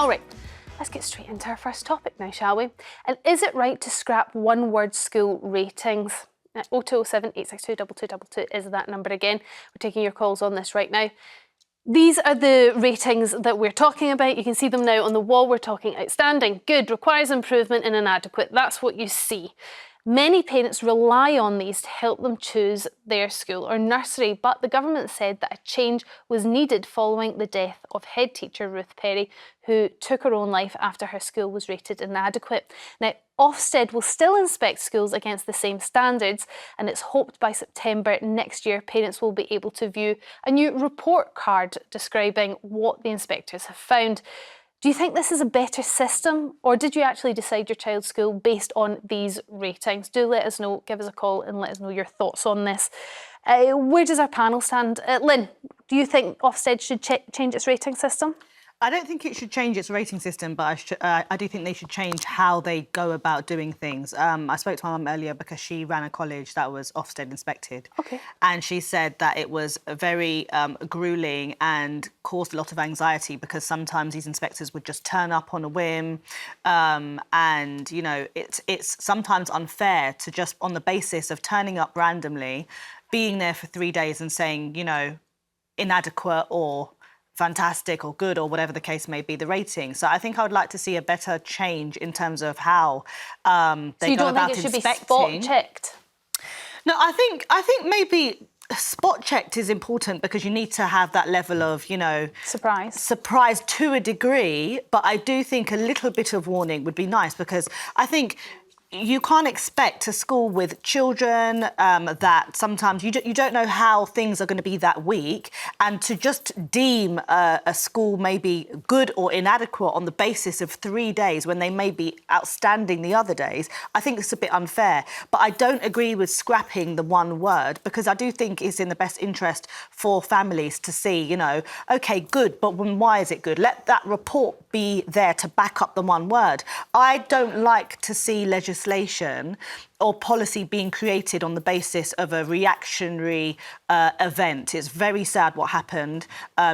All right, let's get straight into our first topic now, shall we? And is it right to scrap one-word school ratings? 0207 862 2222 is that number again. We're taking your calls on this right now. These are the ratings that we're talking about. You can see them now on the wall. We're talking outstanding, good, requires improvement, and inadequate. That's what you see. Many parents rely on these to help them choose their school or nursery, but the government said that a change was needed following the death of head teacher Ruth Perry, who took her own life after her school was rated inadequate. Now, Ofsted will still inspect schools against the same standards, and it's hoped by September next year parents will be able to view a new report card describing what the inspectors have found. Do you think this is a better system, or did you actually decide your child's school based on these ratings? Do let us know, give us a call and let us know your thoughts on this. Where does our panel stand? Lynn, do you think Ofsted should change its rating system? I don't think it should change its rating system, but I do think they should change how they go about doing things. I spoke to my mum earlier because she ran a college that was Ofsted inspected. Okay. And she said that it was very gruelling and caused a lot of anxiety because sometimes these inspectors would just turn up on a whim. And, you know, it's sometimes unfair to just on the basis of turning up randomly, being there for 3 days and saying, you know, inadequate or fantastic or good or whatever the case may be, the rating. So I think I would like to see a better change in terms of how they go about inspecting. So you don't think it should be spot checked? No, I think maybe spot checked is important because you need to have that level of, you know, surprise to a degree. But I do think a little bit of warning would be nice because I think you can't expect a school with children that sometimes you don't know how things are going to be that week, and to just deem a school maybe good or inadequate on the basis of 3 days when they may be outstanding the other days, I think it's a bit unfair. But I don't agree with scrapping the one word because I do think it's in the best interest for families to see, you know, OK, good, but why is it good? Let that report be there to back up the one word. I don't like to see legislation or policy being created on the basis of a reactionary event. It's very sad what happened.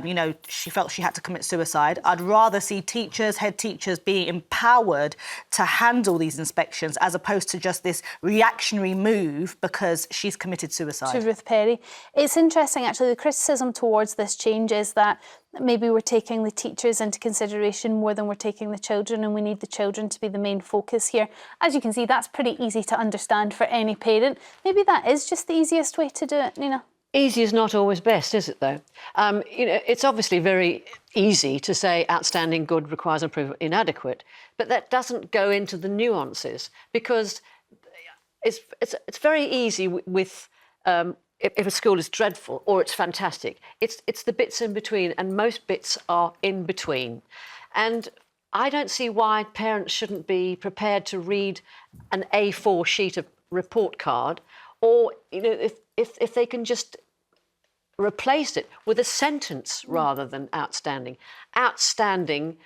You know, she felt she had to commit suicide. I'd rather see teachers, head teachers being empowered to handle these inspections as opposed to just this reactionary move because she's committed suicide. To Ruth Perry. It's interesting, actually, the criticism towards this change is that maybe we're taking the teachers into consideration more than we're taking the children, and we need the children to be the main focus here. As you can see, that's pretty easy to understand for any parent. Maybe that is just the easiest way to do it, Nina. Easy is not always best, is it, though? You know, it's obviously very easy to say outstanding, good, requires improvement, inadequate, but that doesn't go into the nuances because it's very easy with if a school is dreadful or it's fantastic. It's the bits in between, and most bits are in between. And I don't see why parents shouldn't be prepared to read an A4 sheet of report card, or, you know, if they can just replace it with a sentence rather than outstanding. Outstanding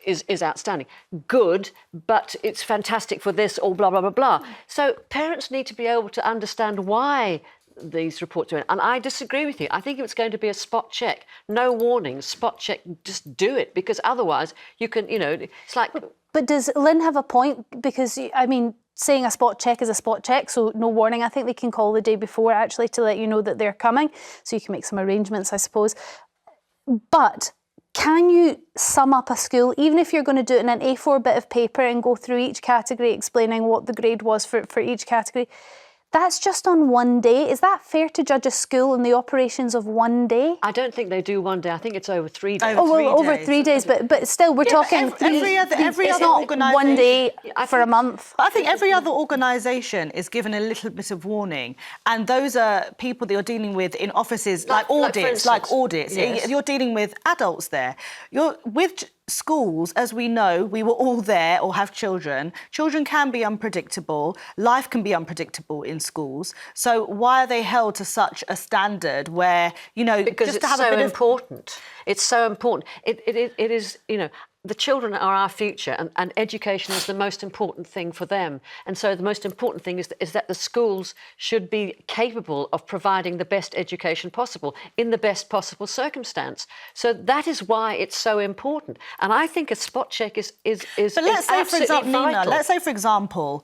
is outstanding. Good, but it's fantastic for this, or blah, blah, blah, blah. So parents need to be able to understand why these reports are in. And I disagree with you. I think it's going to be a spot check. No warning, spot check, just do it, because otherwise you can, you know, it's like... But does Lynn have a point? Because, I mean, saying a spot check is a spot check, so no warning. I think they can call the day before, actually, to let you know that they're coming, so you can make some arrangements, I suppose. But can you sum up a school, even if you're going to do it in an A4 bit of paper and go through each category explaining what the grade was for each category? That's just on one day. Is that fair to judge a school in the operations of one day? I don't think they do one day. I think it's over 3 days. Over 3 days, but still, we're talking every other organisation. One day for a month. I think every other organisation is given a little bit of warning, and those are people that you're dealing with in offices like audits. Yes. You're dealing with adults there. You're with schools, as we know, we were all there or have children. Children can be unpredictable. Life can be unpredictable in schools. So why are they held to such a standard where, you know, because just it's to have so a bit important. It's so important. It is, you know, the children are our future, and education is the most important thing for them. And so the most important thing is that the schools should be capable of providing the best education possible in the best possible circumstance. So that is why it's so important. And I think a spot check is But let's say, for example, vital. Nina, let's say, for example,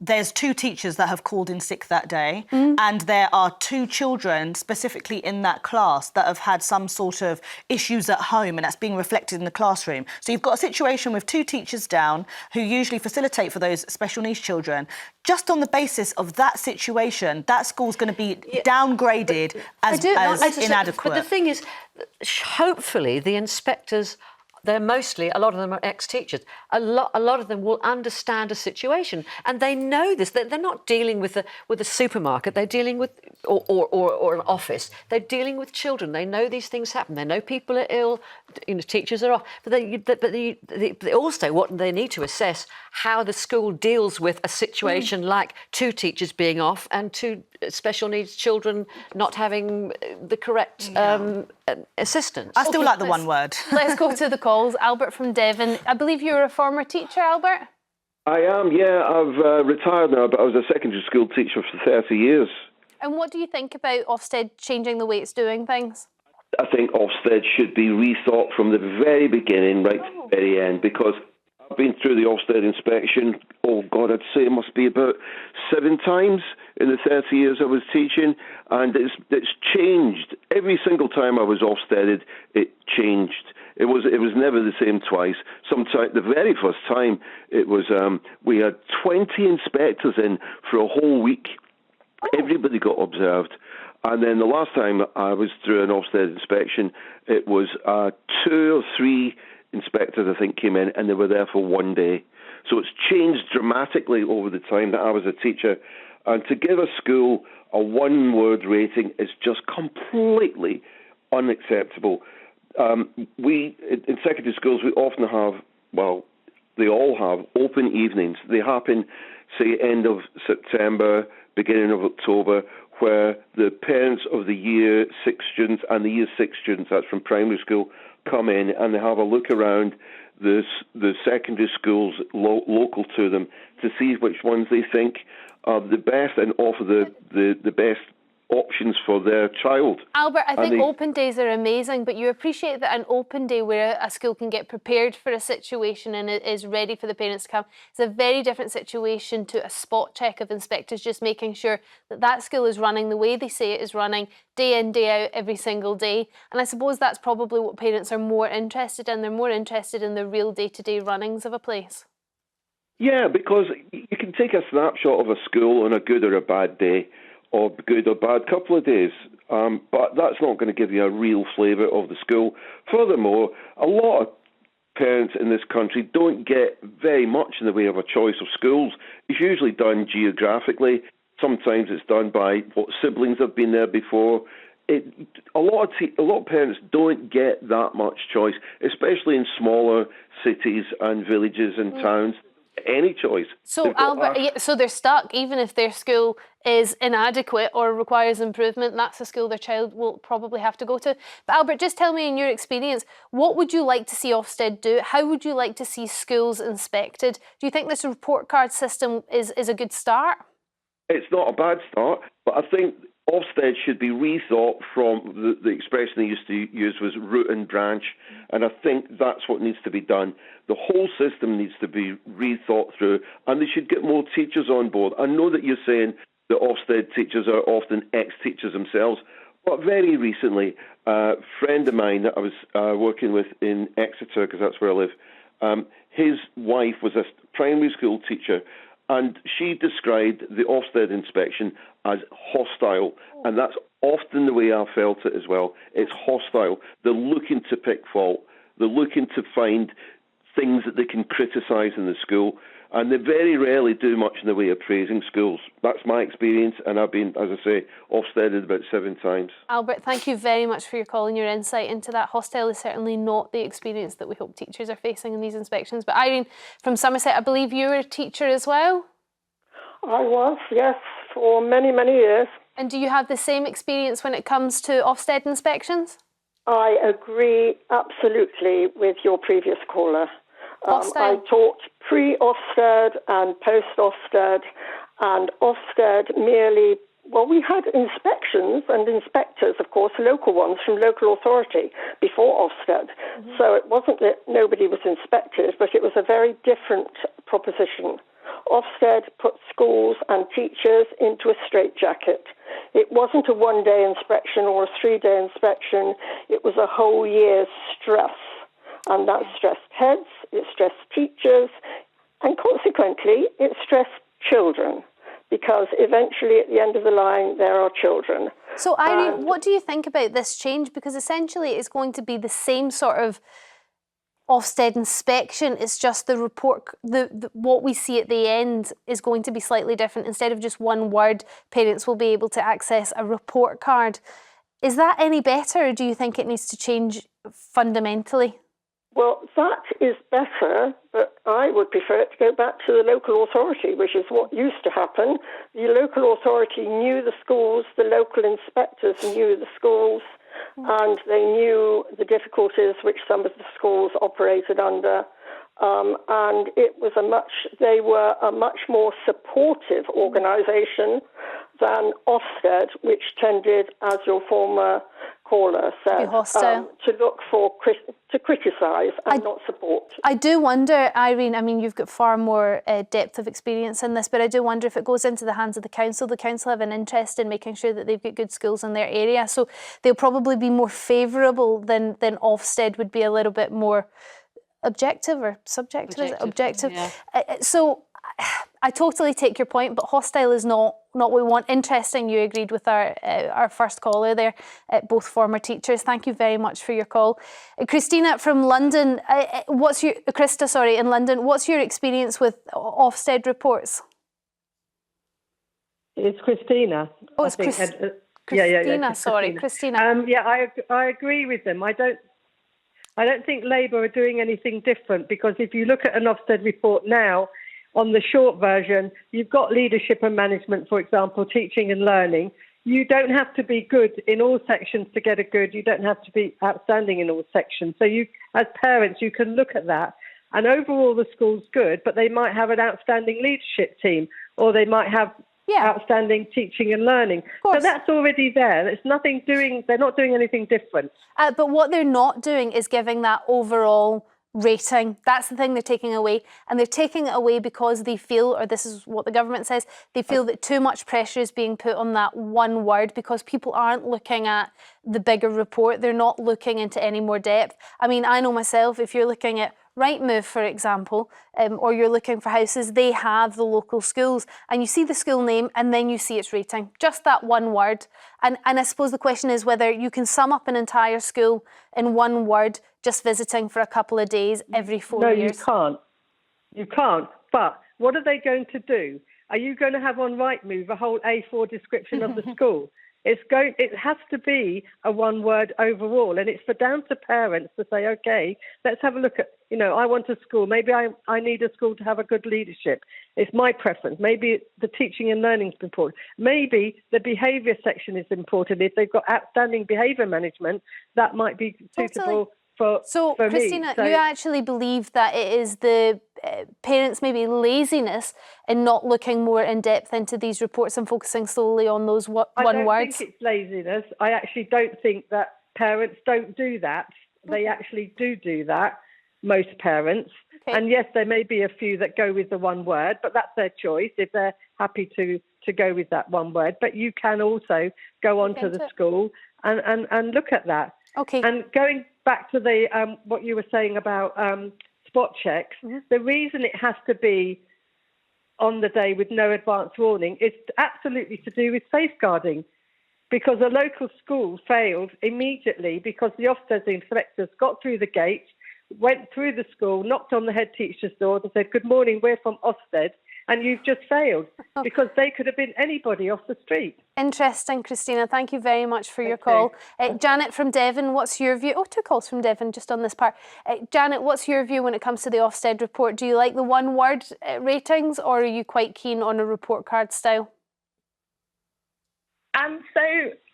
there's 2 teachers that have called in sick that day, and there are 2 children specifically in that class that have had some sort of issues at home, and that's being reflected in the classroom. So you've got a situation with 2 teachers down who usually facilitate for those special needs children. Just on the basis of that situation, that school's going to be downgraded as inadequate. But the thing is, hopefully the inspectors, a lot of them are ex-teachers. A lot of them will understand a situation, and they know this. They're not dealing with a supermarket. They're dealing with or an office. They're dealing with children. They know these things happen. They know people are ill. Teachers are off. But they also what they need to assess how the school deals with a situation like 2 teachers being off and 2 special needs children not having the correct assistance. I still like the one word. Let's go to the calls. Albert from Devon. I believe you're a former teacher, Albert? I am, yeah. I've retired now, but I was a secondary school teacher for 30 years. And what do you think about Ofsted changing the way it's doing things? I think Ofsted should be rethought from the very beginning right to the very end, because I've been through the Ofsted inspection, I'd say it must be about 7 times in the 30 years I was teaching, and it's changed. Every single time I was Ofsteded, it changed. It was never the same twice. Sometimes the very first time it was we had 20 inspectors in for a whole week. Everybody got observed. And then the last time I was through an Ofsted inspection, it was 2 or 3 inspectors, I think, came in, and they were there for 1 day. So it's changed dramatically over the time that I was a teacher. And to give a school a 1-word rating is just completely unacceptable. In secondary schools, we often have, they all have open evenings. They happen, say, end of September, beginning of October, where the parents of the Year 6 students and the Year 6 students, that's from primary school, come in and they have a look around the secondary schools local to them to see which ones they think are the best and offer the best options for their child. Albert, I think open days are amazing, but you appreciate that an open day where a school can get prepared for a situation and it is ready for the parents to come is a very different situation to a spot check of inspectors just making sure that that school is running the way they say it is running, day in, day out, every single day. And I suppose that's probably what parents are more interested in. They're more interested in the real day-to-day runnings of a place. Yeah, because you can take a snapshot of a school on a good or a bad day, or good or bad couple of days, but that's not going to give you a real flavour of the school. Furthermore, a lot of parents in this country don't get very much in the way of a choice of schools. It's usually done geographically. Sometimes it's done by what siblings have been there before. A lot of parents don't get that much choice, especially in smaller cities and villages and towns. Any choice. So Albert, so they're stuck even if their school is inadequate or requires improvement. That's the school their child will probably have to go to. But Albert, just tell me in your experience, what would you like to see Ofsted do? How would you like to see schools inspected? Do you think this report card system is a good start? It's not a bad start, but I think Ofsted should be rethought from the expression they used to use was root and branch, and I think that's what needs to be done. The whole system needs to be rethought through, and they should get more teachers on board. I know that you're saying that Ofsted teachers are often ex-teachers themselves, but very recently, a friend of mine that I was working with in Exeter, because that's where I live, his wife was a primary school teacher, and she described the Ofsted inspection as hostile, and that's often the way I felt it as well. It's hostile. They're looking to pick fault. They're looking to find things that they can criticise in the school, and they very rarely do much in the way of praising schools. That's my experience, and I've been, as I say, Ofsteded about 7 times. Albert, thank you very much for your call and your insight into that. Hostile is certainly not the experience that we hope teachers are facing in these inspections. But Irene from Somerset, I believe you were a teacher as well? I was, yes, for many, many years. And do you have the same experience when it comes to Ofsted inspections? I agree absolutely with your previous caller. I taught pre-Ofsted and post-Ofsted, and Ofsted merely, well, we had inspections and inspectors, of course, local ones from local authority before Ofsted. So it wasn't that nobody was inspected, but it was a very different proposition. Ofsted put schools and teachers into a straitjacket. It wasn't a one-day inspection or a three-day inspection. It was a whole year's stress. And that stressed heads, it stressed teachers, and consequently, it stressed children, because eventually at the end of the line, there are children. So, Irene, what do you think about this change? Because essentially it's going to be the same sort of Ofsted inspection. It's just the report, what we see at the end is going to be slightly different. Instead of just one word, parents will be able to access a report card. Is that any better, or do you think it needs to change fundamentally? Well, that is better, but I would prefer it to go back to the local authority, which is what used to happen. The local authority knew the schools, the local inspectors knew the schools, and they knew the difficulties which some of the schools operated under. And they were a much more supportive organisation than Ofsted, which tended, as your former caller said, to look for to criticise and not support. I do wonder, Irene, I mean, you've got far more depth of experience in this, but I do wonder if it goes into the hands of the council. The council have an interest in making sure that they've got good schools in their area, so they'll probably be more favourable than Ofsted would be a little bit more objective or subjective. Objective. Yeah. So I totally take your point, but hostile is not what we want. Interesting, you agreed with our first caller there, both former teachers. Thank you very much for your call. Christina from London, Krista, in London, what's your experience with Ofsted reports? It's Christina. Oh, it's Christina. Christina. I agree with them. I don't think Labour are doing anything different, because if you look at an Ofsted report now, on the short version, you've got leadership and management, for example, teaching and learning. You don't have to be good in all sections to get a good. You don't have to be outstanding in all sections. So you, as parents, you can look at that. And overall, the school's good, but they might have an outstanding leadership team, or they might have outstanding teaching and learning. So that's already there. They're not doing anything different. But what they're not doing is giving that overall rating. That's the thing they're taking away, and they're taking it away because they feel, or this is what the government says, they feel that too much pressure is being put on that one word, because people aren't looking at the bigger report. They're not looking into any more depth. I mean, I know myself, if you're looking at Rightmove, for example, or you're looking for houses, they have the local schools, and you see the school name and then you see its rating, just that one word. And I suppose the question is whether you can sum up an entire school in one word, just visiting for a couple of days every 4 years. No, you can't. But what are they going to do? Are you going to have on Rightmove a whole A4 description of the school? It has to be a one word overall, and it's down to parents to say, okay, let's have a look at, I want a school. Maybe I need a school to have a good leadership. It's my preference. Maybe the teaching and learning is important. Maybe the behaviour section is important. If they've got outstanding behaviour management, that might be suitable for Christina, me. You actually believe that it is the parents' maybe laziness in not looking more in depth into these reports and focusing solely on those one words? I don't think it's laziness. I actually don't think that parents don't do that. They actually do that, most parents. Okay. And yes, there may be a few that go with the one word, but that's their choice if they're happy to go with that one word. But you can also go onto the school and look at that. Okay. And going back to the what you were saying about spot checks, the reason it has to be on the day with no advance warning is absolutely to do with safeguarding, because a local school failed immediately because the Ofsted inspectors got through the gate, went through the school, knocked on the head teacher's door and said, "Good morning, we're from Ofsted, and you've just failed," because they could have been anybody off the street. Interesting, Christina. Thank you very much for your call. Janet from Devon, what's your view? 2 calls from Devon just on this part. Janet, what's your view when it comes to the Ofsted report? Do you like the one-word ratings, or are you quite keen on a report card style? So,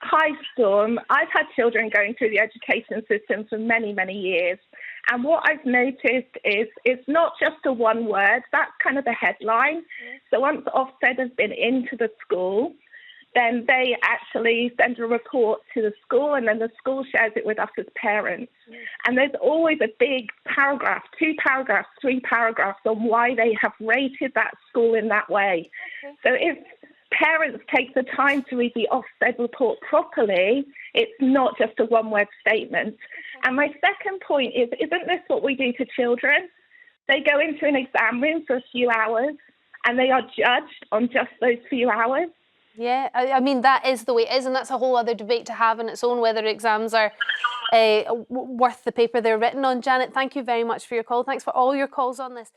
hi, Storm. I've had children going through the education system for many, many years. And what I've noticed is it's not just a one word. That's kind of the headline. So once Ofsted has been into the school, then they actually send a report to the school, and then the school shares it with us as parents. And there's always a big paragraph, 2 paragraphs, 3 paragraphs on why they have rated that school in that way. So if parents take the time to read the Ofsted report properly, it's not just a one-word statement. And my second point is, isn't this what we do to children? They go into an exam room for a few hours, and they are judged on just those few hours. Yeah, I mean, that is the way it is, and that's a whole other debate to have on its own, whether exams are worth the paper they're written on. Janet, thank you very much for your call. Thanks for all your calls on this.